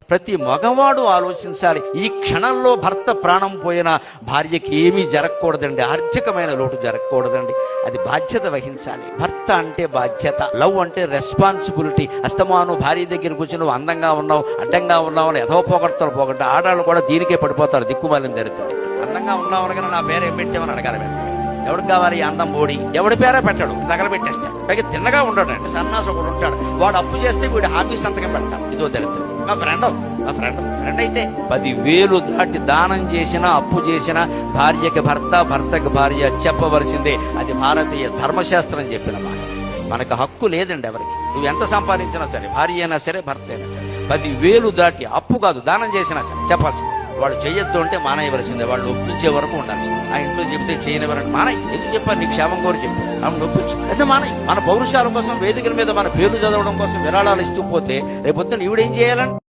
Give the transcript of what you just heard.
ప్రతి మగవాడు ఆలోచించాలి. ఈ క్షణంలో భర్త ప్రాణం పోయినా భార్యకి ఏమీ జరగకూడదండి, ఆర్థికమైన లోటు జరగకూడదండి. అది బాధ్యత వహించాలి. భర్త అంటే బాధ్యత, లవ్ అంటే రెస్పాన్సిబిలిటీ. అస్తమాను భార్య దగ్గరికి వచ్చి నువ్వు అందంగా ఉన్నావు, అడ్డంగా ఉన్నావు అని ఎదో పోగొడతారు. పోగొట్టే ఆడాళ్ళు కూడా దీనికే పడిపోతారు, దిక్కుమాలిన జరుగుతుంది. అందంగా ఉన్నావు అనగానే నా పేరు ఏం పెట్టామని అడగాలి. ఎవరికి కావాలి అందం? మోడీ. ఎవడి పేరే పెట్టాడు, తగలబెట్టేస్తాడు. పైగా తిన్నగా ఉండడు అండి, సన్నాసి ఒకడు ఉంటాడు. వాడు అప్పు చేస్తే వీడు హామీ సంతకం పెడతాడు. ఇదో తెలుస్తుంది. మా ఫ్రెండ్ అయితే 10,000 దాటి దానం చేసినా అప్పు చేసినా భార్యకి భర్త, భర్తకి భార్య చెప్పవలసిందే. అది భారతీయ ధర్మశాస్త్రం చెప్పిన మాట. మనకు హక్కు లేదండి ఎవరికి. నువ్వు ఎంత సంపాదించినా సరే, భార్య అయినా సరే, భర్త అయినా సరే, 10,000 దాటి అప్పు కాదు దానం చేసినా సరే చెప్పాల్సిందే. వాడు చెయ్యొద్దు అంటే మానేయవలసిందే. వాళ్ళు ఒప్పించే వరకు ఉండాల్సిందే. ఆ ఇంట్లో చెబితే చేయనివ్వరండి, మానయ్య. ఎందుకు చెప్పాను? నీకు క్షేమం కోరి చెప్పు, ఆమె నొప్పించు అయితే మానయ్య. మన పౌరుషాల కోసం, వేదికల మీద మన పేర్లు చదవడం కోసం విరాళాలు ఇస్తూ పోతే రేపొద్దున ఈవిడేం చేయాలంటే